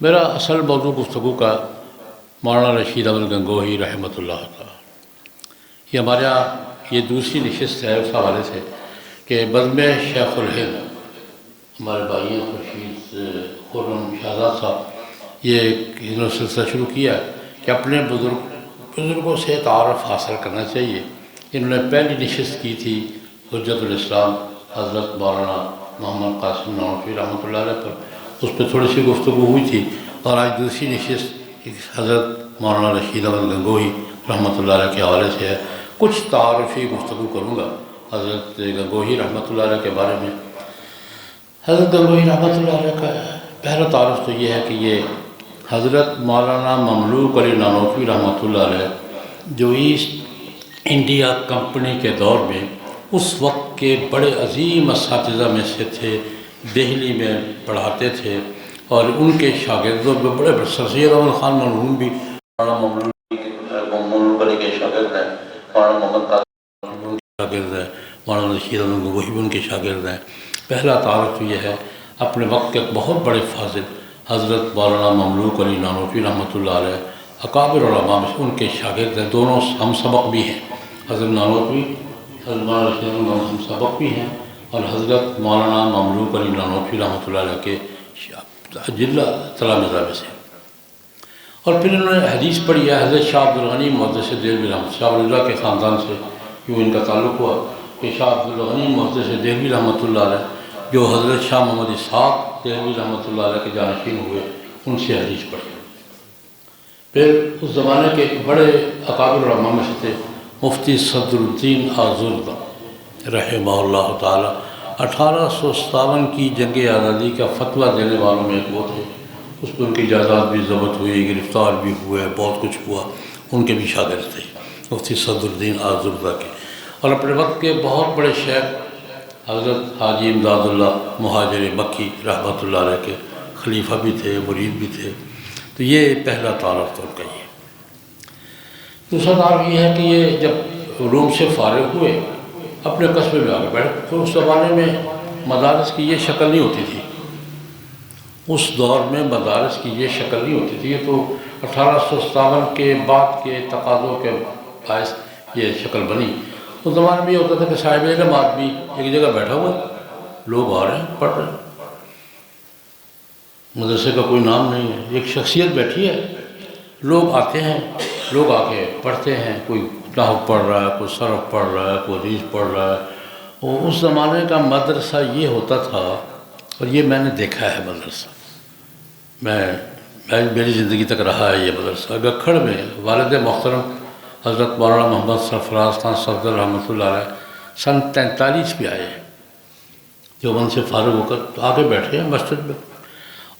میرا اصل موضوع گفتگو کا مولانا رشید احمد گنگوہی رحمۃ اللہ تعالیٰ، یہ ہمارے یہاں یہ دوسری نشست ہے اس حوالے سے کہ بزم شیخ الہند ہمارے بھائی خورشید خرم شہزاد صاحب یہ انہوں نے سلسلہ شروع کیا ہے کہ اپنے بزرگوں سے تعارف حاصل کرنا چاہیے۔ انہوں نے پہلی نشست کی تھی حجت الاسلام حضرت مولانا محمد قاسم نانوتوی رحمۃ اللہ علیہ پر، اس پہ تھوڑی سی گفتگو ہوئی تھی، اور آج دوسری نشست حضرت مولانا رشید احمد گنگوہی رحمۃ اللہ علیہ کے حوالے سے ہے۔ کچھ تعارفی گفتگو کروں گا حضرت گنگوہی رحمۃ اللہ علیہ کے بارے میں۔ حضرت گنگوہی رحمۃ اللہ علیہ کا پہلا تعارف تو یہ ہے کہ یہ حضرت مولانا مملوک علی نانوتوی رحمۃ اللہ علیہ جو ایسٹ انڈیا کمپنی کے دور میں اس وقت کے بڑے عظیم اساتذہ میں سے تھے، دہلی میں پڑھاتے تھے، اور ان کے شاگردوں میں بڑے سر سید احمد خان مرحوم بھی مولانا مملوک علی کے شاگرد ہیں، مولانا محمد قاسم کے شاگرد ہیں، مولانا رشید احمد گنگوہی بھی ان کے شاگرد ہیں۔ پہلا تعارف یہ ہے اپنے وقت کے بہت بڑے فاضل حضرت مولانا مملوک علی نانوتوی رحمۃ اللہ علیہ اکابر علماء میں ان کے شاگرد ہیں، دونوں ہم سبق بھی ہیں۔ حضرت نانوتوی حضرت مولانا رشید احمد ہم سبق بھی ہیں، اور حضرت مولانا مملوک علی نانوتوی رحمۃ اللہ علیہ کے جلہ تلامذہ میں سے۔ اور پھر انہوں نے حدیث پڑھی ہے حضرت شاہ عبدالغنی محدث دہلوی رحمۃ شاہ ولی اللہ کے خاندان سے یوں ان کا تعلق ہوا کہ شاہ عبدالغنی محدث دہلوی رحمۃ اللہ علیہ جو حضرت شاہ محمد اسحاق دہلوی رحمۃ اللہ علیہ کے جانشین ہوئے، ان سے حدیث پڑھی۔ پھر اس زمانے کے بڑے اکابر علماء میں سے تھے مفتی صدر الدین آزردہ رحمہ اللہ تعالیٰ۔ 1857 کی جنگ آزادی کا فتویٰ دینے والوں میں ایک وہ تھے، اس پہ ان کی جائیداد بھی ضبط ہوئی، گرفتار بھی ہوئے، بہت کچھ ہوا، ان کے بھی شاگرد تھے مفتی صدر الدین آزردہ کے۔ اور اپنے وقت کے بہت بڑے شیخ حضرت حاجی امداد اللہ مہاجر مکی رحمۃ اللہ علیہ کے خلیفہ بھی تھے، مرید بھی تھے۔ تو یہ پہلا تعارف تو ان کا یہ ہے۔ دوسرا تعارف یہ ہے کہ یہ جب علوم سے فارغ ہوئے اپنے قصبے میں آ کے بیٹھے، تو اس زمانے میں مدارس کی یہ شکل نہیں ہوتی تھی، اس دور میں مدارس کی یہ شکل نہیں ہوتی تھی، یہ تو 1857 کے بعد کے تقاضوں کے باعث یہ شکل بنی۔ اس زمانے میں یہ ہوتا تھا کہ صاحب علم آدمی ایک جگہ بیٹھا ہوا، لوگ آ رہے ہیں پڑھ رہے ہیں، مدرسے کا کوئی نام نہیں ہے، ایک شخصیت بیٹھی ہے، لوگ آتے ہیں، لوگ آ کے پڑھتے ہیں، کوئی نحو پڑھ رہا ہے، کوئی صرف پڑھ رہا ہے، کوئی حدیث پڑھ رہا ہے۔ اور اس زمانے کا مدرسہ یہ ہوتا تھا، اور یہ میں نے دیکھا ہے مدرسہ، میری زندگی تک رہا ہے یہ مدرسہ گکھڑ میں۔ والد محترم حضرت مولانا محمد سرفراز خان صفدر رحمۃ اللہ علیہ سن 43 میں آئے، دیوبند سے فارغ ہو کر آگے بیٹھے ہیں مسجد میں،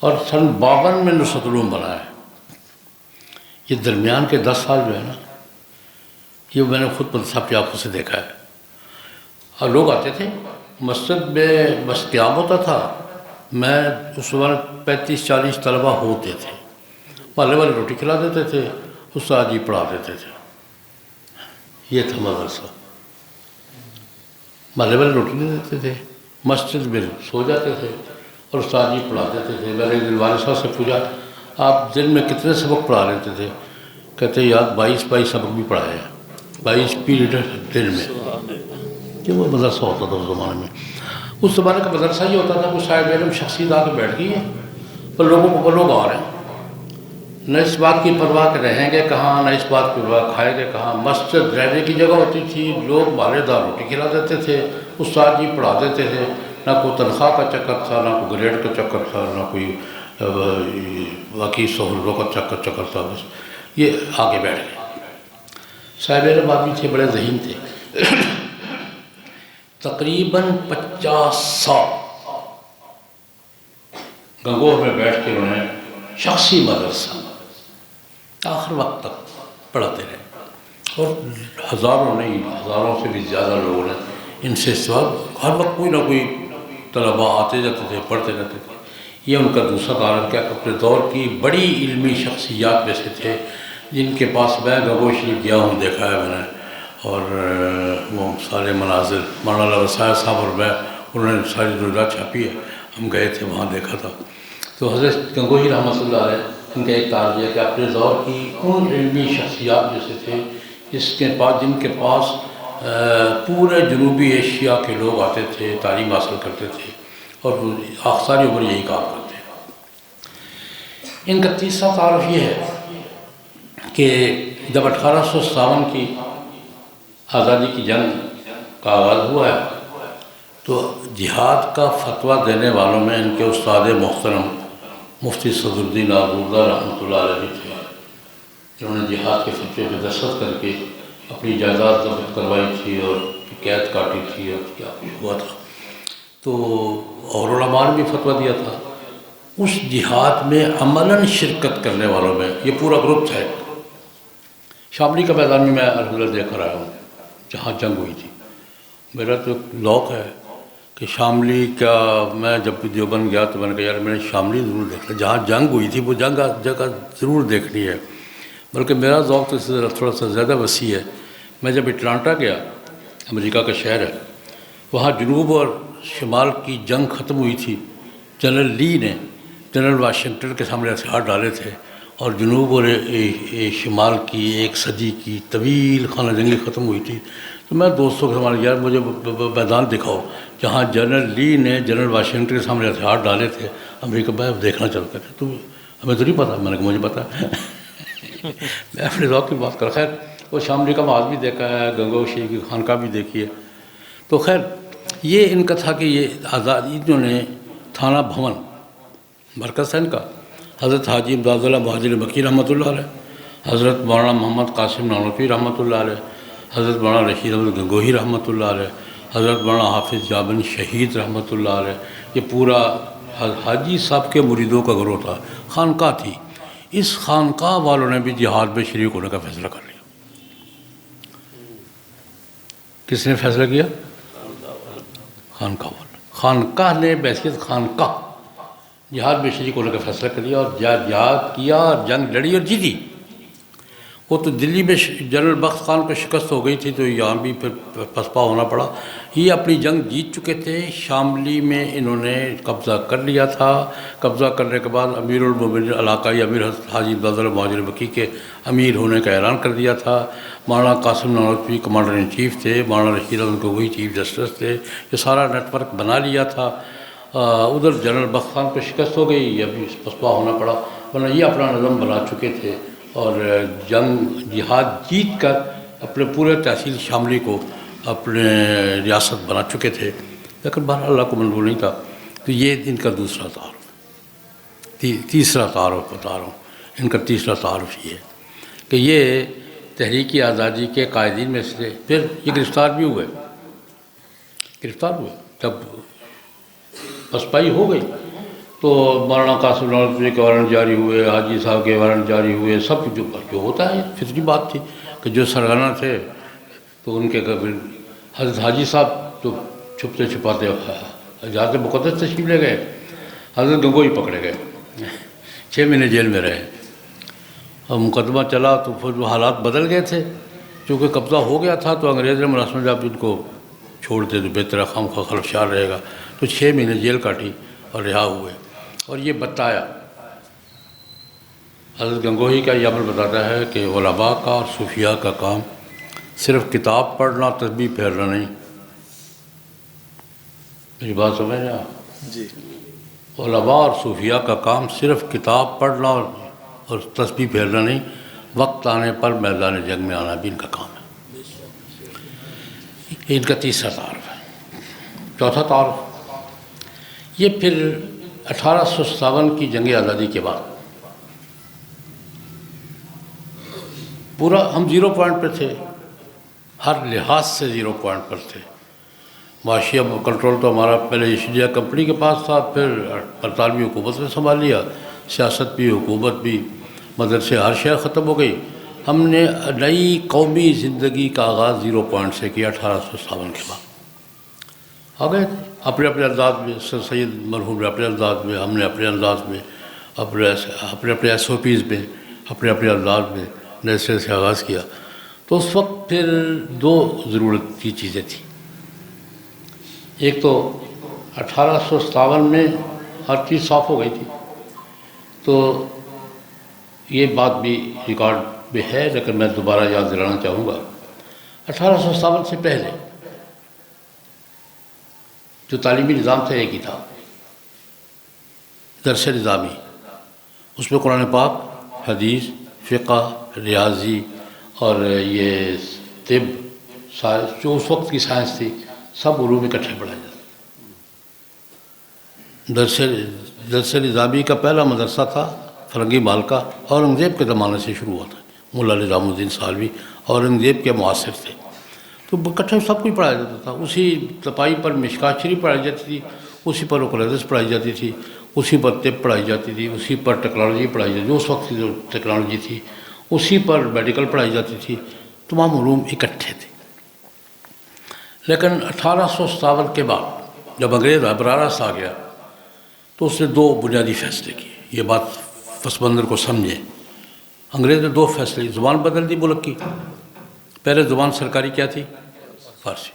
اور سن 52 میں نصرت العلوم بنا ہے۔ یہ درمیان کے 10 سال جو ہے نا، یہ میں نے خود مدرسہ اپنی آنکھوں سے دیکھا ہے۔ اور لوگ آتے تھے مسجد میں، بس قیام ہوتا تھا، میں اس وقت 35-40 طلبہ ہوتے تھے، محلے والے روٹی کھلا دیتے تھے، استاد جی پڑھا دیتے تھے۔ یہ تھا مدرسہ، محلے والے روٹی نہیں دیتے تھے، مسجد میں سو جاتے تھے اور استاد جی پڑھا دیتے تھے۔ میں نے ایک دن والد صاحب سے پوچھا آپ دن میں کتنے سبق پڑھا لیتے تھے؟ کہتے یاد 22 سبق بھی پڑھائے ہیں، 22 پیریڈ دن میں۔ کہ وہ مدرسہ ہوتا تھا اس زمانے میں۔ اس زمانے کا مدرسہ یہ ہوتا تھا کہ صاحب علم شخصیت آ کے بیٹھ گئی ہے، پر لوگوں کو لوگ آ رہے ہیں، نہ اس بات کی پرواہ کہ رہیں گے کہاں، نہ اس بات کی پرواہ کھائیں گے کہاں۔ مسجد رہنے کی جگہ ہوتی تھی، لوگ مالے دار روٹی کھلا دیتے تھے، استاد جی پڑھا دیتے تھے، نہ کوئی تنخواہ کا چکر تھا، نہ کوئی گریڈ کا چکر تھا، نہ کوئی باقی سہولتوں کا چکر تھا، بس یہ آگے بیٹھ گئے۔ صاحب علم آدمی تھے، بڑے ذہین تھے، تقریباً 50 سال گنگوہ میں بیٹھ کے انہوں نے شخصی مدرسہ آخر وقت تک پڑھاتے رہے، اور ہزاروں نہیں، ہزاروں سے بھی زیادہ لوگوں نے ان سے سوال، ہر وقت کوئی نہ کوئی طلباء آتے جاتے تھے، پڑھتے رہتے تھے۔ یہ ان کا دوسرا تعارف کیا اپنے دور کی بڑی علمی شخصیات میں سے تھے، جن کے پاس میں گنگوہ شریف گیا ہوں، دیکھا ہے میں نے، اور وہ سارے مناظر مولانا وسائل صاحب اور میں، انہوں نے ساری روزہ چھاپی ہے، ہم گئے تھے وہاں دیکھا تھا۔ تو حضرت گنگوہی رحمۃ اللہ علیہ ان کا ایک تعارف ہے کہ اپنے دور کی ان علمی شخصیات جیسے تھے جن کے پاس پورے جنوبی ایشیا کے لوگ آتے تھے، تعلیم حاصل کرتے تھے اور ساری عمر یہی کام کرتے ہیں۔ ان کا تیسرا تعارف یہ ہے کہ جب 1857 کی آزادی کی جنگ کا آغاز ہوا ہے تو جہاد کا فتویٰ دینے والوں میں ان کے استاد محترم مفتی صدر الدین آزردہ رحمۃ اللہ علیہ بھی تھے، جنہوں نے جہاد کے فتوے پہ دستخط کر کے اپنی جائیداد ضبط کروائی تھی اور قید کاٹی تھی اور کیا کچھ ہوا تھا۔ تو اور علماء نے بھی فتویٰ دیا تھا۔ اس جہاد میں عملاً شرکت کرنے والوں میں یہ پورا گروپ تھا۔ شاملی کا میدان میں الحمدللہ دیکھ کر آیا ہوں جہاں جنگ ہوئی تھی۔ میرا تو ذوق ہے کہ شاملی کا، میں جب دیوبند گیا تو میں نے کہا یار میں نے شاملی ضرور دیکھنا، جہاں جنگ ہوئی تھی وہ جگہ ضرور دیکھنی ہے۔ بلکہ میرا ذوق تو اس سے تھوڑا سا زیادہ وسیع ہے۔ میں جب اٹلانٹا گیا، امریکہ کا شہر ہے، وہاں جنوب اور شمال کی جنگ ختم ہوئی تھی۔ جنرل لی نے جنرل واشنگٹن کے سامنے ہتھیار ڈالے تھے اور جنوب اور شمال کی ایک صدی کی طویل خانہ جنگی ختم ہوئی تھی۔ تو میں دوستوں کے سامنے یار مجھے میدان دکھاؤ جہاں جنرل لی نے جنرل واشنگٹن کے سامنے ہتھیار ڈالے تھے، امریکہ میں دیکھنا چاہتا تھا۔ تو ہمیں تو نہیں پتہ، میں نے کہا مجھے پتہ ہے۔ میں اپنے ذوق کی بات کر، خیر وہ شاملی کا معاذ بھی دیکھا ہے، گنگوہی کی خانقاہ بھی دیکھی ہے۔ تو خیر یہ ان کا تھا کہ یہ آزادی جو نے تھانہ بھون مرکز ہے ان کا، حضرت حاجی امداد اللہ مہاجر مکی رحمۃ اللہ علیہ، حضرت مولانا محمد قاسم نانوتوی رحمۃ اللہ علیہ، حضرت مولانا رشید احمد گنگوہی رحمۃ اللہ علیہ، حضرت مولانا حافظ جابن شہید رحمۃ اللہ علیہ، یہ پورا حاجی صاحب کے مریدوں کا گروہ تھا، خانقاہ تھی۔ اس خانقاہ والوں نے بھی جہاد میں شریک ہونے کا فیصلہ کر لیا۔ کس نے فیصلہ کیا؟ خانقاہ والے، خانقاہ نے بحیثیت خانقاہ جہاد میں شریک ہونے کا فیصلہ کر لیا اور جہاد کیا اور جنگ لڑی اور جیتی۔ وہ تو دلی میں جنرل بخت خان کو شکست ہو گئی تھی تو یہاں بھی پھر پسپا ہونا پڑا۔ یہ اپنی جنگ جیت چکے تھے، شاملی میں انہوں نے قبضہ کر لیا تھا۔ قبضہ کرنے کے بعد امیر المومنین علاقائی امیر حضرت حاجی امداد اللہ مہاجر مکی کے امیر ہونے کا اعلان کر دیا تھا۔ Maulana Qasim Nanautvi commander in chief تھے، مولانا رشید احمد گنگوہی چیف جسٹس تھے۔ یہ سارا نیٹ ورک بنا لیا تھا۔ ادھر جنرل بخت خان کو شکست ہو گئی، یہ بھی پسپا ہونا پڑا، ورنہ یہ اپنا نظم بنا چکے تھے اور جنگ جہاد جیت کر اپنے پورے تحصیل شاملی کو اپنے ریاست بنا چکے تھے، لیکن بہرحال اللہ کو منظور نہیں تھا۔ تو یہ ان کا دوسرا تعارف، تیسرا تعارف بتا رہا ہوں۔ ان کا تیسرا تعارف یہ ہے کہ یہ تحریک آزادی کے قائدین میں سے پھر یہ گرفتار بھی ہوئے، جب پسپائی ہو گئی تو مولانا قاسم نانوتوی کے وارنٹ جاری ہوئے، حاجی صاحب کے وارنٹ جاری ہوئے، سب جو ہوتا ہے فطری بات تھی کہ جو سرگنا تھے تو ان کے حضرت حاجی صاحب تو چھپتے چھپاتے حضرت مقدس تشریف لے گئے، حضرت گنگوہی پکڑے گئے، 6 مہینے جیل میں رہے اور مقدمہ چلا تو پھر وہ حالات بدل گئے تھے، چونکہ قبضہ ہو گیا تھا تو انگریز نے مناسب جب ان کو چھوڑ دے تو بہتر خام کا خلفشار رہے گا، تو 6 مہینے جیل کاٹی اور رہا ہوئے۔ اور یہ بتایا حضرت گنگوہی کا یہ عمل بتاتا ہے کہ علماء کا اور صوفیاء کا کام صرف کتاب پڑھنا، تسبیح پھیرنا نہیں۔ میری بات سمجھ رہے ہیں آپ؟ جی۔ علماء اور صوفیاء کا کام صرف کتاب پڑھنا اور تسبیح پھیرنا نہیں، وقت آنے پر میدان جنگ میں آنا بھی ان کا کام ہے۔ یہ ان کا تیسرا تعارف ہے۔ چوتھا تعارف یہ پھر 1857 کی جنگ آزادی کے بعد پورا ہم 0 پوائنٹ پہ تھے، ہر لحاظ سے 0 پوائنٹ پر تھے۔ معاشی کنٹرول تو ہمارا پہلے ایسٹ انڈیا کمپنی کے پاس تھا، پھر برطانوی حکومت نے سنبھال لیا، سیاست بھی، حکومت بھی، مدرسے، ہر شے ختم ہو گئی۔ ہم نے نئی قومی زندگی کا آغاز 0 پوائنٹ سے کیا 1857 کے بعد۔ آ گئے تھے اپنے اپنے انداز میں، سر سید مرحوم نے اپنے انداز میں، ہم نے اپنے انداز میں، اپنے SOPs میں، اپنے انداز میں نئے سرے سے آغاز کیا۔ تو اس وقت پھر 2 ضرورت کی چیزیں تھیں۔ ایک تو 1857 میں ہر چیز صاف ہو گئی تھی، تو یہ بات بھی ریکارڈ میں ہے، لیکن میں دوبارہ یاد دلانا چاہوں گا 1857 سے پہلے جو تعلیمی نظام تھا ایک ہی تھا، درس نظامی، اس میں قرآن پاک، حدیث، فقہ، ریاضی اور یہ طب، سائنس جو اس وقت کی سائنس تھی، سب علوم اکٹھے پڑھائے جاتے۔ درس نظامی کا پہلا مدرسہ تھا فرنگی مال کا، اورنگزیب کے زمانے سے شروع ہوا تھا۔ مولا نظام الدین سالوی اورنگزیب کے معاصر تھے، تو اکٹھے سب کچھ پڑھایا جاتا تھا۔ اسی تپائی پر مشکات شریف پڑھائی جاتی تھی، اسی پر اوکلدس پڑھائی جاتی تھی، اسی پر طب پڑھائی جاتی تھی، اسی پر ٹیکنالوجی پڑھائی جاتی تھی، اس وقت کی جو ٹیکنالوجی تھی اسی پر میڈیکل پڑھائی جاتی تھی، تمام علوم اکٹھے تھے۔ لیکن 1857 کے بعد جب انگریز ابرارس آ گیا تو اس نے دو بنیادی فیصلے کیے۔ یہ بات پس منظر کو سمجھیں، انگریز نے دو فیصلے، زبان بدل دی ملک کی۔ پہلے زبان سرکاری کیا تھی؟ فارسی۔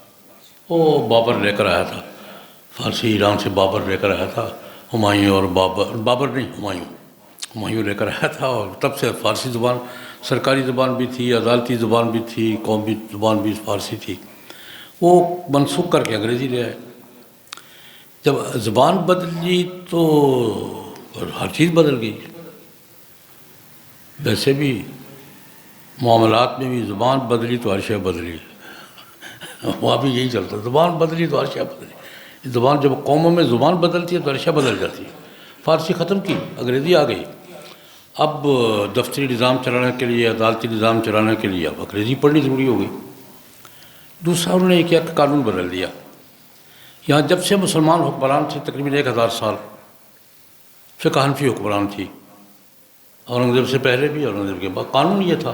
وہ بابر لے کر آیا تھا فارسی، ایران سے بابر لے کر آیا تھا، ہمایوں اور بابر نہیں، ہمایوں لے کر آیا تھا، اور تب سے فارسی زبان سرکاری زبان بھی تھی، عدالتی زبان بھی تھی، قومی زبان بھی فارسی تھی۔ وہ منسوخ کر کے انگریزی لے آئے۔ جب زبان بدلی تو ہر چیز بدل گئی۔ ویسے بھی معاملات میں بھی زبان بدلی تو ہر شے بدلی، وہاں بھی یہی چلتا ہے، زبان بدلی تو ہر شے بدلی۔ زبان جب قوموں میں زبان بدلتی ہے تو ہر شے بدل جاتی ہے۔ فارسی ختم کی، انگریزی آ گئی، اب دفتری نظام چلانے کے لیے، عدالتی نظام چلانے کے لیے اب انگریزی پڑھنی ضروری ہو گئی۔ دوسرا انہوں نے یہ کیا کہ قانون بدل دیا۔ یہاں جب سے مسلمان حکمران تھے تقریباً 1000 سال، فقہ حنفی حکمران تھی، اورنگزیب سے پہلے بھی اورنگزیب کے بعد قانون یہ تھا۔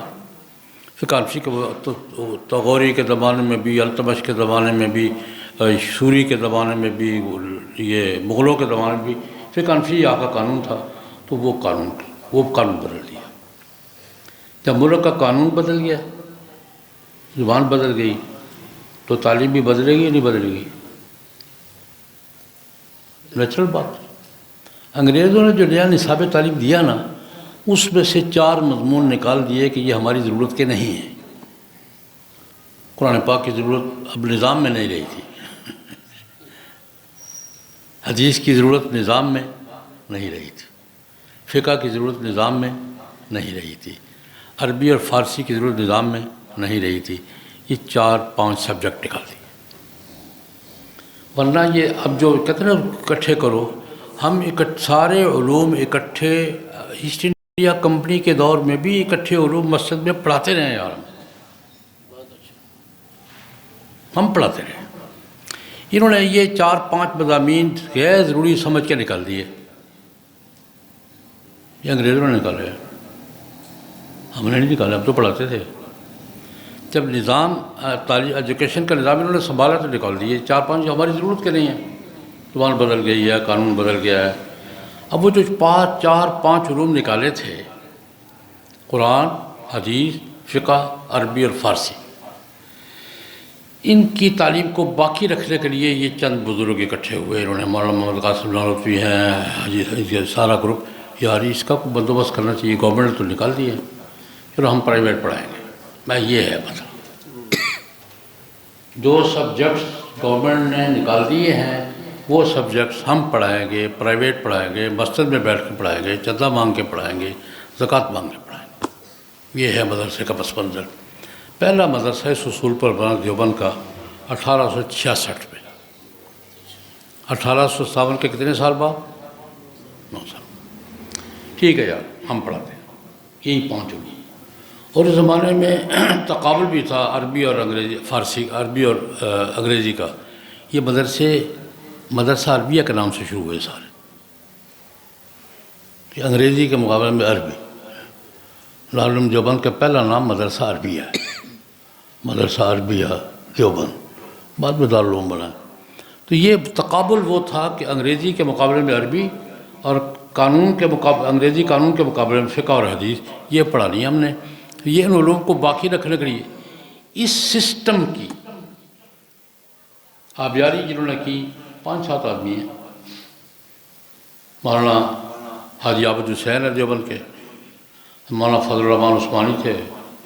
فقہ حنفی کے تغوری کے زمانے میں بھی، التمش کے زمانے میں بھی، سوری کے زمانے میں بھی، یہ مغلوں کے زمانے میں بھی فقہ حنفی یہاں کا قانون تھا، تو وہ قانون بدل دیا۔ جب ملک کا قانون بدل گیا، زبان بدل گئی، تو تعلیم بھی بدلے گی یا نہیں بدلے گی؟ نیچرل بات۔ انگریزوں نے جو نیا نصاب تعلیم دیا نا، اس میں سے 4 مضمون نکال دیے کہ یہ ہماری ضرورت کے نہیں ہیں۔ قرآن پاک کی ضرورت اب نظام میں نہیں رہی تھی، حدیث کی ضرورت نظام میں نہیں رہی تھی، فقہ کی ضرورت نظام میں نہیں رہی تھی، عربی اور فارسی کی ضرورت نظام میں نہیں رہی تھی۔ یہ 4-5 سبجیکٹ نکال دیے، ورنہ یہ اب جو کہتے ہیں نا اکٹھے کرو، ہم سارے علوم اکٹھے ایسٹ انڈیا کمپنی کے دور میں بھی اکٹھے علوم مسجد میں پڑھاتے رہے یار، ہم پڑھاتے رہے۔ انہوں نے یہ 4-5 مضامین غیر ضروری سمجھ کے نکال دیے، یہ انگریزوں نے نکالے، ہم نے نہیں نکالے، ہم تو پڑھاتے تھے۔ جب نظام ایجوکیشن کا نظام انہوں نے سنبھالا تو نکال دیے 4-5 جو ہماری ضرورت کے نہیں ہیں۔ زبان بدل گئی ہے، قانون بدل گیا ہے۔ اب وہ جو 4-5 علوم نکالے تھے، قرآن، حدیث، فقہ، عربی اور فارسی، ان کی تعلیم کو باقی رکھنے کے لیے یہ چند بزرگ اکٹھے ہوئے۔ انہوں نے مولانا محمد قاسم نانوتوی ہیں، سارا گروپ، یار اس کا بندوبست کرنا چاہیے، گورنمنٹ نے تو نکال دیے، چلو ہم پرائیویٹ پڑھائیں گے۔ میں یہ ہے مطلب جو سبجیکٹس گورنمنٹ نے نکال دیے ہیں وہ سبجیکٹس ہم پڑھائیں گے، پرائیویٹ پڑھائیں گے، مسجد میں بیٹھ کے پڑھائیں گے، چندہ مانگ کے پڑھائیں گے، زکوٰۃ مانگ کے پڑھائیں گے۔ یہ ہے مدرسے کا پس منظر۔ پہلا مدرسہ اس اصول پر بنا دیوبند کا 1866 میں۔ 1857 کے کتنے سال بعد؟ 9 سال۔ ٹھیک ہے یار، ہم پڑھاتے ہیں، یہی پہنچ ہوگی۔ اور اس زمانے میں تقابل بھی تھا عربی اور انگریزی، فارسی، عربی اور انگریزی کا۔ یہ مدرسہ عربیہ کے نام سے شروع ہوئے سارے، انگریزی کے مقابلے میں عربی۔ دارالعلوم دیوبند کا پہلا نام مدرسہ عربیہ ہے، مدرسہ عربیہ دیوبند، بعد میں دارالعلوم بنا۔ تو یہ تقابل وہ تھا کہ انگریزی کے مقابلے میں عربی، اور انگریزی قانون کے مقابلے میں فقہ اور حدیث، یہ پڑھانی ہے ہم نے۔ یہ ان علوم کو باقی رکھنے کے لیے اس سسٹم کی آبیاری جنہوں نے کی 5-7 آدمی ہیں۔ مولانا حاجی عابد حسین ہے دیوبند کے، مولانا فضل الرحمان عثمانی تھے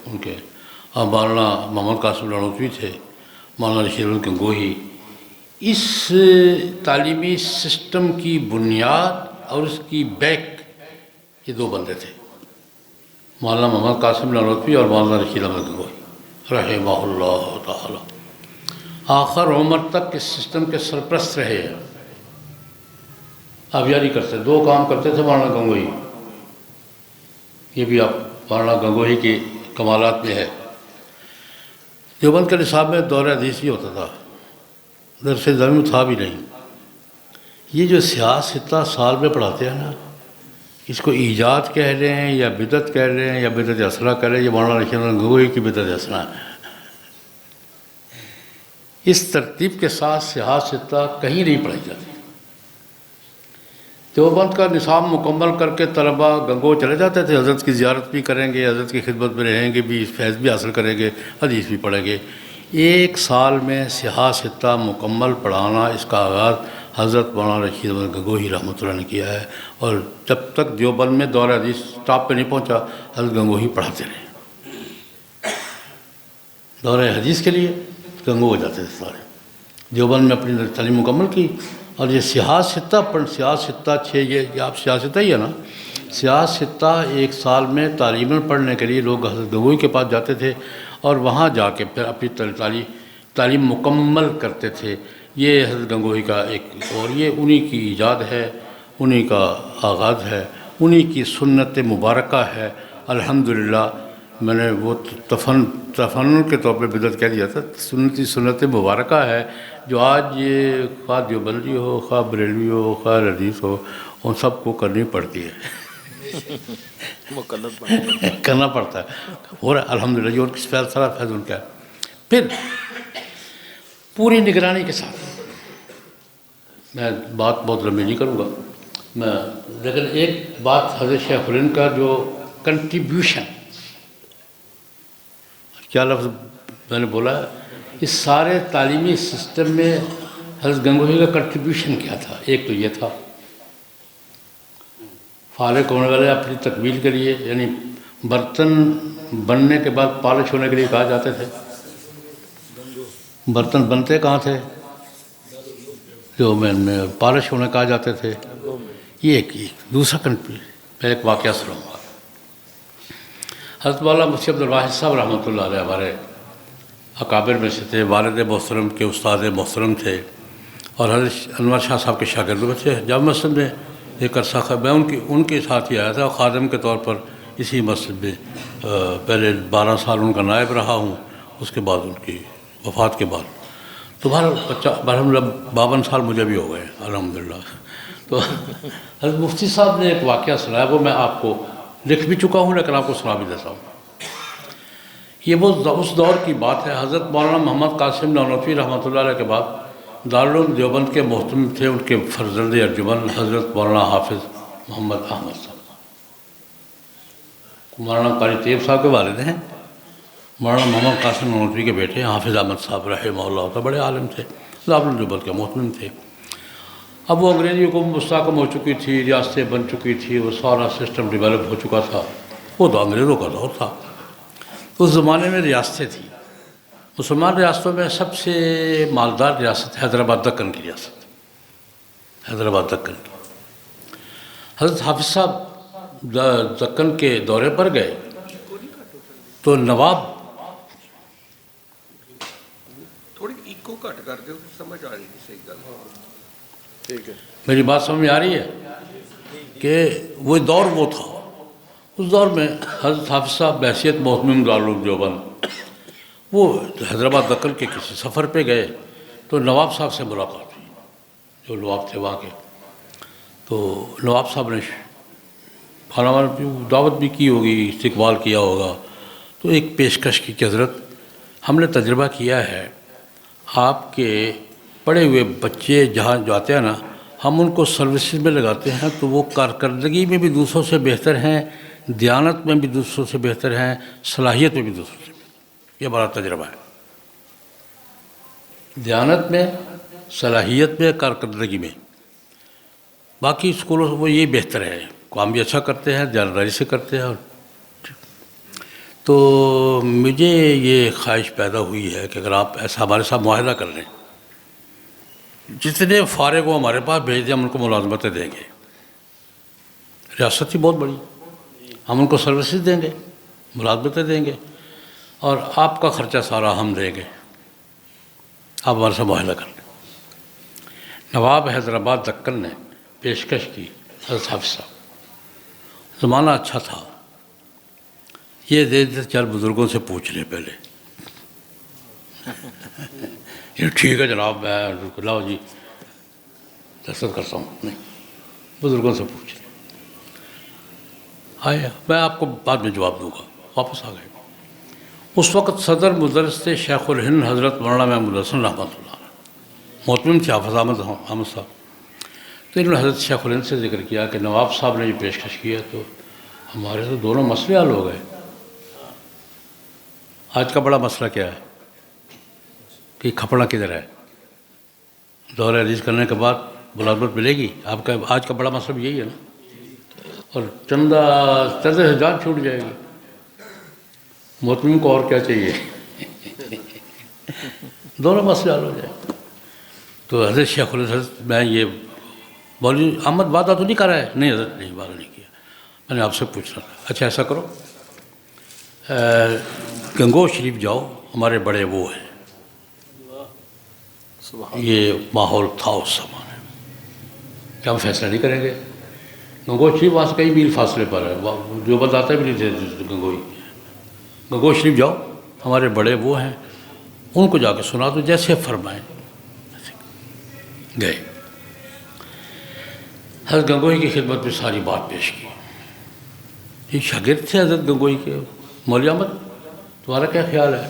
ان کے، اور مولانا محمد قاسم نانوتوی تھے، مولانا رشید احمد گنگوہی۔ اس تعلیمی سسٹم کی بنیاد اور اس کی بیک یہ دو بندے تھے، مولانا محمد قاسم نانوتوی اور مولانا رشید احمد گنگوہی رحمہ اللہ تعالی۔ آخر عمر تک اس سسٹم کے سرپرست رہے ہیں۔ اب یاری کرتے، دو کام کرتے تھے مولانا گنگوہی، یہ بھی آپ مولانا گنگوہی کی کمالات میں ہے۔ دیوبند کے نصاب میں دور حدیث بھی ہوتا تھا، درس علم تھا بھی نہیں۔ یہ جو سیاست سال میں پڑھاتے ہیں نا، اس کو ایجاد کہہ رہے ہیں یا بدعت کہہ رہے ہیں یا بدعت اصلہ کہہ رہے ہیں، یہ مولانا رشید احمد گنگوہی کی بدعت اصلہ ہے۔ اس ترتیب کے ساتھ سیاست کہیں نہیں پڑھائی جاتی۔ دیوبند کا نصاب مکمل کر کے طلباء گنگو چلے جاتے تھے، حضرت کی زیارت بھی کریں گے، حضرت کی خدمت میں رہیں گے بھی، فیض بھی حاصل کریں گے، حدیث بھی پڑھیں گے۔ ایک سال میں سیاست مکمل پڑھانا، اس کا آغاز حضرت مولانا رشید احمد گنگوہی رحمۃ اللہ نے کیا ہے، اور جب تک دیوبند میں دور حدیث ٹاپ پہ نہیں پہنچا، حضرت گنگوہی پڑھاتے رہے۔ دور حدیث کے لیے گنگو ہو جاتے تھے سارے۔ دیوبند میں اپنی تعلیم مکمل کی، اور یہ سیاستہ سیاستہ یہ آپ سیاستہ ہی ہے نا، سیاستہ ایک سال میں تعلیماً پڑھنے کے لیے لوگ حضرت گنگوہی کے پاس جاتے تھے اور وہاں جا کے پھر اپنی تعلیم مکمل کرتے تھے۔ یہ حضرت گنگوہی کا ایک، اور یہ انہی کی ایجاد ہے، انہی کا آغاز ہے، انہی کی سنت مبارکہ ہے۔ الحمدللہ میں نے وہ تفنن کے طور پہ بدعت کہہ دیا تھا، سنت مبارکہ ہے جو آج یہ خواہ دیوبندی ہو، خواہ بریلوی ہو، خواہ حدیث ہو، ان سب کو کرنی پڑتی ہے، کرنا پڑتا ہے، ہو رہا ہے الحمدللہ۔ یہ ان کی سارا فیض ان کا ہے۔ پھر پوری نگرانی کے ساتھ، میں بات بہت لمبی نہیں کروں گا لیکن ایک بات حضرت شیخ الہند کا جو کنٹریبیوشن، کیا لفظ میں نے بولا ہے، اس سارے تعلیمی سسٹم میں حضرت گنگوہی کا کنٹریبیوشن کیا تھا؟ ایک تو یہ تھا، فارغ ہونے والے اپنی تکمیل کے لیے، یعنی برتن بننے کے بعد پالش ہونے کے لیے کہا جاتے تھے۔ برتن بنتے کہاں تھے؟ جو میں پالش ہونے کہا جاتے تھے۔ یہ ایک دوسرا کنٹریبیوشن، میں ایک واقعہ سناؤں گا۔ حضرت مولانا مفتی عبد الواحد صاحب رحمۃ اللہ علیہ ہمارے اکابر میں سے تھے، والد محترم کے استاد محترم تھے، اور حضرت انور شاہ صاحب کے شاگرد میں تھے۔ جامع مسجد میں ایک عرصہ میں ان کے ساتھ ہی آیا تھا، خادم کے طور پر اسی مسجد میں پہلے 12 سال ان کا نائب رہا ہوں، اس کے بعد ان کی وفات کے بعد تو بہرحال 52 سال مجھے بھی ہو گئے الحمدللہ۔ تو حضرت مفتی صاحب نے ایک واقعہ سنایا، وہ میں آپ کو لکھ بھی چکا ہوں لیکن آپ کو سنا بھی دیتا ہوں۔ یہ وہ اس دور کی بات ہے، حضرت مولانا محمد قاسم نانوتوی رحمۃ اللہ علیہ کے بعد دارالعلوم دیوبند کے محتمم تھے ان کے فرزند ارجمند حضرت مولانا حافظ محمد احمد صاحب، مولانا قاری طیب صاحب کے والد ہیں، مولانا محمد قاسم نانوتوی کے بیٹے حافظ احمد صاحب رحمہ اللہ تعالیٰ، بڑے عالم تھے، دارالعلوم دیوبند کے محتمم تھے۔ اب وہ انگریزی حکومت مستحکم ہو چکی تھی، ریاستیں بن چکی تھی، وہ سارا سسٹم ڈیولپ ہو چکا تھا، وہ تو انگریزوں کا دور تھا۔ اس زمانے میں ریاستیں تھیں، مسلمان ریاستوں میں سب سے مالدار ریاست حیدرآباد دکن کی ریاست، حیدرآباد دکن کی۔ حضرت حافظ صاحب دکن کے دورے پر گئے تو نواب میری بات سمجھ میں آ رہی ہے کہ وہ دور وہ تھا، اس دور میں حضرت حافظ صاحب بحیثیت محتمم دارالعلوم دیوبند وہ حیدرآباد دکن کے کسی سفر پہ گئے تو نواب صاحب سے ملاقات ہوئی، جو نواب تھے وہاں کے۔ تو نواب صاحب نے کھانا وانا دعوت بھی کی ہوگی، استقبال کیا ہوگا، تو ایک پیشکش کی کہ حضرت ہم نے تجربہ کیا ہے، آپ کے پڑھے ہوئے بچے جہاں جاتے ہیں نا، ہم ان کو سروسز میں لگاتے ہیں تو وہ کارکردگی میں بھی دوسروں سے بہتر ہیں، دیانت میں بھی دوسروں سے بہتر ہیں، صلاحیت میں بھی دوسروں سے بہتر ہیں۔ یہ ہمارا تجربہ ہے، دیانت میں، صلاحیت میں، کارکردگی میں، باقی اسکولوں سے وہ یہ بہتر ہے۔ کام بھی اچھا کرتے ہیں، دیانتداری سے کرتے ہیں. تو مجھے یہ خواہش پیدا ہوئی ہے کہ اگر آپ ایسا ہمارے ساتھ معاہدہ کر لیں، جتنے فارغ کو ہمارے پاس بھیج دیں، ہم ان کو ملازمتیں دیں گے. ریاست ہی بہت بڑی، ہم ان کو سروسز دیں گے، ملازمتیں دیں گے، اور آپ کا خرچہ سارا ہم دیں گے. آپ ہمارے ساتھ معاہدہ کر لیں. نواب حیدرآباد دکن نے پیشکش کی. حضرت حافظ صاحب، زمانہ اچھا تھا، یہ دے چار بزرگوں سے پوچھ لیں پہلے. یہ ٹھیک ہے جناب، میں لاؤ جی دستخط کرتا ہوں. نہیں، بزرگوں سے پوچھ لیں. آیا، میں آپ کو بعد میں جواب دوں گا. واپس آ گئے. اس وقت صدر مدرس تھے شیخ الہند حضرت مولانا محمود حسن رحمۃ اللہ علیہ. محتمم تھے حافظ احمد صاحب. تو انہوں نے حضرت شیخ الہند سے ذکر کیا کہ نواب صاحب نے یہ پیشکش کیا تو ہمارے تو دونوں مسئلے حل ہو گئے. آج کا بڑا مسئلہ کیا ہے کہ کھپڑا کدھر ہے؟ دور حدیث کرنے کے بعد ملازمت ملے گی آپ کا. آج کا بڑا مسئلہ یہی ہے نا. اور چندہ سے جان چھوٹ جائے گی. محتمم کو اور کیا چاہیے؟ دونوں مسئلے حل ہو جائے. تو حضرت شیخ الحدیث، میں یہ مولوی احمد وعدہ تو نہیں کر رہا ہے؟ نہیں حضرت، نہیں وعدہ نہیں کیا. میں نے آپ سے پوچھنا تھا. اچھا ایسا کرو، گنگو شریف جاؤ، ہمارے بڑے وہ ہیں. یہ ماحول تھا اس زمانے میں کہ ہم فیصلہ نہیں کریں گے. گنگو شریف وہاں سے کئی میل فاصلے پر ہے، جو بتاتے بھی نہیں تھے گنگوئی. گنگو شریف جاؤ، ہمارے بڑے وہ ہیں، ان کو جا کے سنا دو جیسے فرمائیں. گئے. حضرت گنگوئی کی خدمت میں ساری بات پیش کی. یہ شاگرد تھے حضرت گنگوئی کے. مولوی احمد تمہارا کیا خیال ہے؟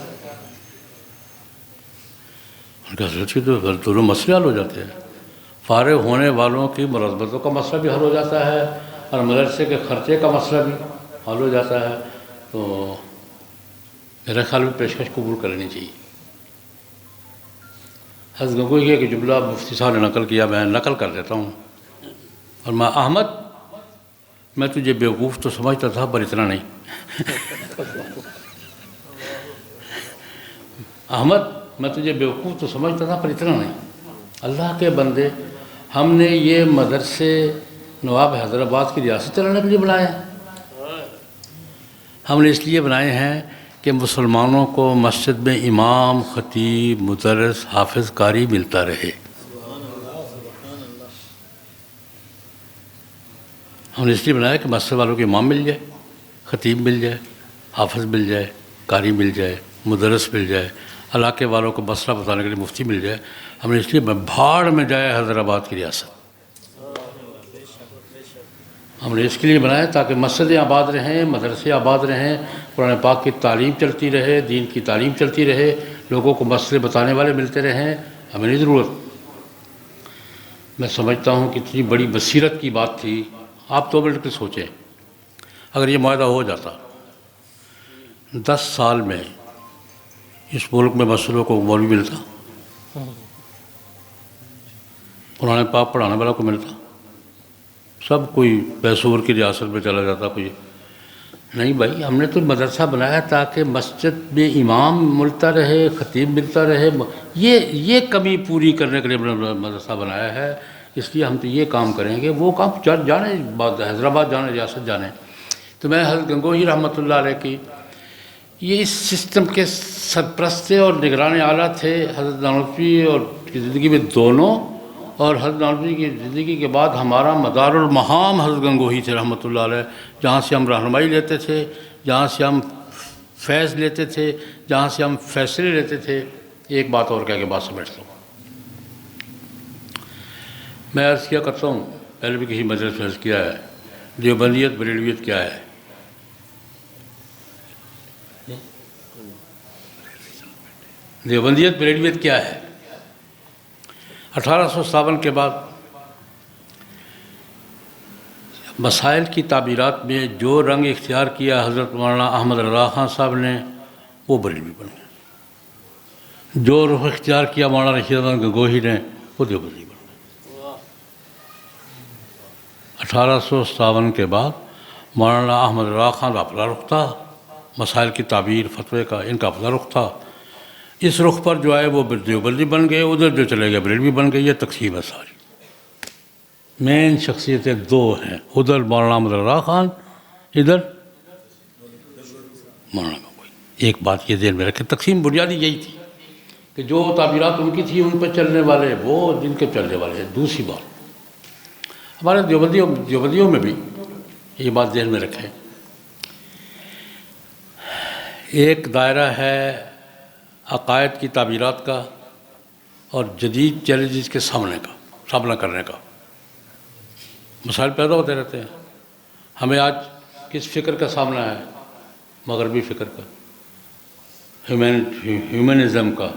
ان کا حضرت کی تو دونوں مسئلے حل ہو جاتے ہیں. فارغ ہونے والوں کی ملازمتوں کا مسئلہ بھی حل ہو جاتا ہے اور مدرسے کے خرچے کا مسئلہ بھی حل ہو جاتا ہے. تو میرے خیال میں پیشکش قبول کر لینی چاہیے. حضرت گنگوئی کے ایک جملہ مفتی صاحب نے نقل کیا، میں نقل کر دیتا ہوں. اور میں احمد، میں تجھے بیوقوف تو سمجھتا تھا پر اتنا نہیں. احمد، میں تجھے بیوقوف تو سمجھتا تھا پر اتنا نہیں. اللہ کے بندے، ہم نے یہ مدرسے نواب حیدرآباد کی ریاست چلانے کے لیے بنائے ہیں. ہم نے اس لیے بنائے ہیں کہ مسلمانوں کو مسجد میں امام، خطیب، مدرس، حافظ، قاری ملتا رہے. ہم نے اس لیے بنایا کہ مسجد والوں کو امام مل جائے، خطیب مل جائے، حافظ مل جائے، قاری مل جائے، مدرس مل جائے، علاقے والوں کو مسئلہ بتانے کے لیے مفتی مل جائے. ہم نے اس لیے بھاڑ میں جائے حیدرآباد کی ریاست. ہم نے اس کے لیے بنایا تاکہ مسجدیں آباد رہیں، مدرسے آباد رہیں، قرآن پاک کی تعلیم چلتی رہے، دین کی تعلیم چلتی رہے، لوگوں کو مسئلے بتانے والے ملتے رہیں. ہمیں نہیں ضرورت. میں سمجھتا ہوں کہ اتنی بڑی بصیرت کی بات تھی. آپ 2 منٹ کے سوچیں، اگر یہ معاہدہ ہو جاتا 10 سال میں اس ملک میں مسئلوں کو مولوی ملتا، قرآن پاک پڑھانے والا کو ملتا، سب کوئی بیسور کی ریاست میں چلا جاتا. کوئی نہیں بھائی، ہم نے تو مدرسہ بنایا تاکہ مسجد میں امام ملتا رہے، خطیب ملتا رہے. یہ کمی پوری کرنے کے لیے مدرسہ بنایا ہے. اس لیے ہم تو یہ کام کریں گے، وہ کام جانے، حیدرآباد جانے، ریاست جانے. تو میں حضرت گنگوہی رحمۃ اللہ علیہ کی یہ اس سسٹم کے سرپرست تھے اور نگران اعلیٰ تھے. حضرت نانوتوی اور کی زندگی میں دونوں، اور حضرت نانوتوی کی زندگی کے بعد ہمارا مدار المہام حضرت گنگوہی تھے رحمۃ اللہ علیہ. جہاں سے ہم رہنمائی لیتے تھے، جہاں سے ہم فیض لیتے تھے، جہاں سے ہم فیصلے لیتے تھے. ایک بات اور کہہ کے بات سمجھتا ہوں. میں عرض کیا کرتا ہوں، پہلے بھی کسی مجلس میں عرض کیا ہے، دیوبندیت بریلویت کیا ہے. دیوبندیت بریلویت کیا ہے؟ 1857 کے بعد مسائل کی تعبیرات میں جو رنگ اختیار کیا حضرت مولانا احمد رضا خان صاحب نے، وہ بریلوی بن گئے. جو رخ اختیار کیا مولانا رشید احمد گنگوہی نے، وہ دیوبندی بن گئے. 1857 کے بعد مولانا احمد رضا خان کا اپنا رخ تھا، مسائل کی تعبیر فتوے کا ان کا اپنا رخ تھا. اس رخ پر جو ہے وہ دیوبندی بن گئے، ادھر جو چلے گئے بریلوی بن گئے. یہ تقسیم ہے ساری. مین شخصیتیں دو ہیں، ادھر مولانا احمد رضا خان، ادھر مولانا گنگوہی. ایک بات یہ ذہن میں رکھیں، تقسیم بنیادی یہی تھی کہ جو تعبیرات ان کی تھی ان پہ چلنے والے وہ جن کے چلنے والے ہیں. دوسری بات ہمارے دیوبندیوں میں بھی یہ بات ذہن میں رکھیں، ایک دائرہ ہے عقائد کی تعبیرات کا اور جدید چیلنجز کے سامنا کرنے کا. مسائل پیدا ہوتے رہتے ہیں. ہمیں آج کس فکر کا سامنا ہے؟ مغربی فکر کا، ہیومنزم کا،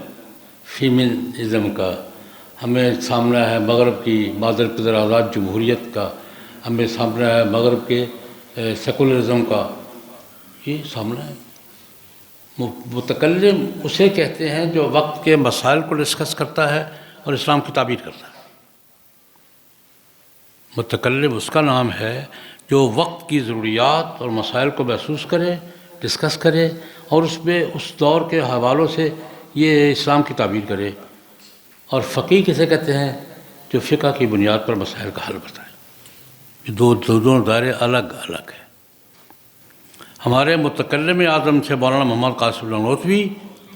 فیمنزم کا. ہمیں سامنا ہے مغرب کی مادر پدر آزاد جمہوریت کا. ہمیں سامنا ہے مغرب کے سیکولرزم کا. یہ سامنا ہے. متکلم اسے کہتے ہیں جو وقت کے مسائل کو ڈسکس کرتا ہے اور اسلام کی تعبیر کرتا ہے. متکلم اس کا نام ہے جو وقت کی ضروریات اور مسائل کو محسوس کرے، ڈسکس کرے اور اس میں اس دور کے حوالوں سے یہ اسلام کی تعبیر کرے. اور فقیہ کسے کہتے ہیں؟ جو فقہ کی بنیاد پر مسائل کا حل بتائے. یہ دونوں دائرے الگ الگ ہیں. ہمارے متکلم اعظم سے مولانا محمد قاسم نانوتوی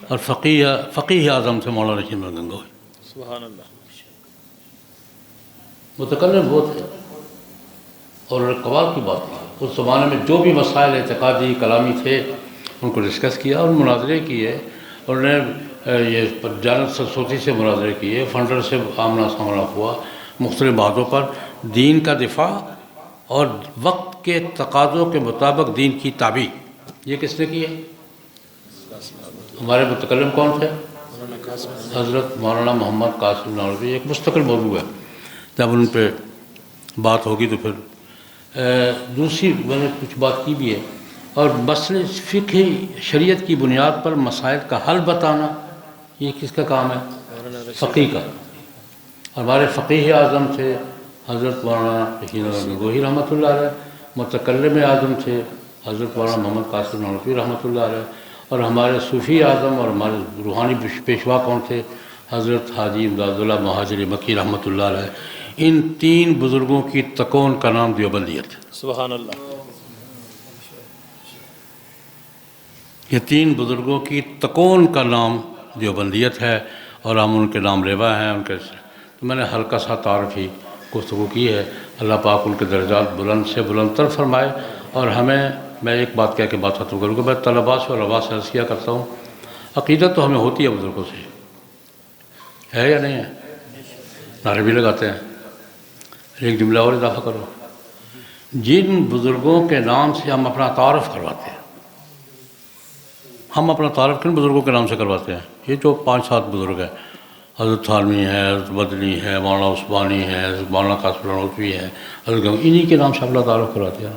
اور فقیہ اعظم سے مولانا رشید احمد گنگوہی. سبحان اللہ. متکلم وہ تھے اور قوال کی بات تھی. اس زمانے میں جو بھی مسائل اعتقادی کلامی تھے ان کو ڈسکس کیا اور مناظرے کیے. انہوں نے یہ جانت سرسوتی سے مناظرے کیے، فنڈر سے آمنا سامنا ہوا، مختلف باتوں پر دین کا دفاع اور وقت کے تقاضوں کے مطابق دین کی تعبیر. یہ کس نے کی ہے؟ ہمارے متکلم کون تھے؟ حضرت مولانا محمد قاسم نانوتوی. ایک مستقل موضوع ہے، جب ان پہ بات ہوگی تو پھر. دوسری میں نے کچھ بات کی بھی ہے. اور مسئلے فقہ شریعت کی بنیاد پر مسائل کا حل بتانا یہ کس کا کام ہے؟ فقیہ کا. ہمارے فقیہ اعظم تھے حضرت مولانا رشید احمد گنگوہی رحمۃ اللہ علیہ. متکلم اعظم تھے حضرت مولانا محمد قاسم نانوتوی رحمۃ اللہ علیہ. اور ہمارے صوفی اعظم اور ہمارے روحانی پیشوا کون تھے؟ حضرت حاجی امداد اللہ مہاجر مکی رحمۃ اللہ علیہ. ان تین بزرگوں کی تکون کا نام دیوبندیت ہے. سبحان اللہ. یہ تین بزرگوں کی تکون کا نام دیوبندیت ہے اور ہم ان کے نام لیوا ہیں. ان کے تو میں نے ہلکا سا تعارف ہی گفتگو کی ہے. اللہ پاک ان کے درجات بلند سے بلند تر فرمائے. اور ہمیں میں ایک بات کہہ کے بات ختم کروں گا. میں طلباء سے اور رواء سے عرض کیا کرتا ہوں، عقیدت تو ہمیں ہوتی ہے بزرگوں سے، ہے یا نہیں ہے؟ نعرے بھی لگاتے ہیں. ایک جملہ اور اضافہ کرو، جن بزرگوں کے نام سے ہم اپنا تعارف کرواتے ہیں، ہم اپنا تعارف کن بزرگوں کے نام سے کرواتے ہیں؟ یہ جو 5-7 بزرگ ہیں، حضرت تھانوی ہے، حضرت بدنی ہے، مولانا عثمانی ہے، حضرت مولانا قاسم نانوتوی ہے، حضرت انہی کے نام سے اپنا تعارف کرواتے ہیں.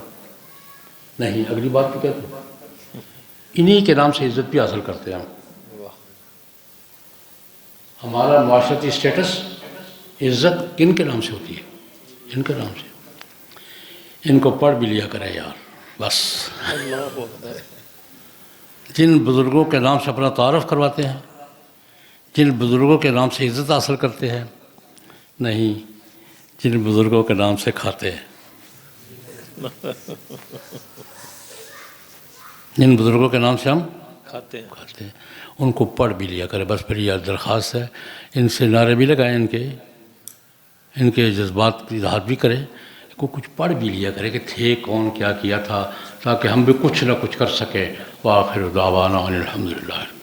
نہیں، اگلی بات بھی کہتے ہیں انہی کے نام سے عزت بھی حاصل کرتے ہیں. ہمارا معاشرتی اسٹیٹس، عزت کن کے نام سے ہوتی ہے؟ ان کے نام سے. ان کو پڑھ بھی لیا کرے یار بس. جن بزرگوں کے نام سے اپنا تعارف کرواتے ہیں، جن بزرگوں کے نام سے عزت حاصل کرتے ہیں، نہیں، جن بزرگوں کے نام سے کھاتے ہیں. جن بزرگوں کے نام سے ہم کھاتے ہیں ان کو پڑھ بھی لیا کرے بس. پھر یہ درخواست ہے، ان سے نعرے بھی لگائیں، ان کے جذبات کی اظہار بھی کرے، کو کچھ پڑھ بھی لیا کرے کہ تھے کون، کیا کیا تھا، تاکہ ہم بھی کچھ نہ کچھ کر سکیں. وآخر دعوانا ان الحمدللہ.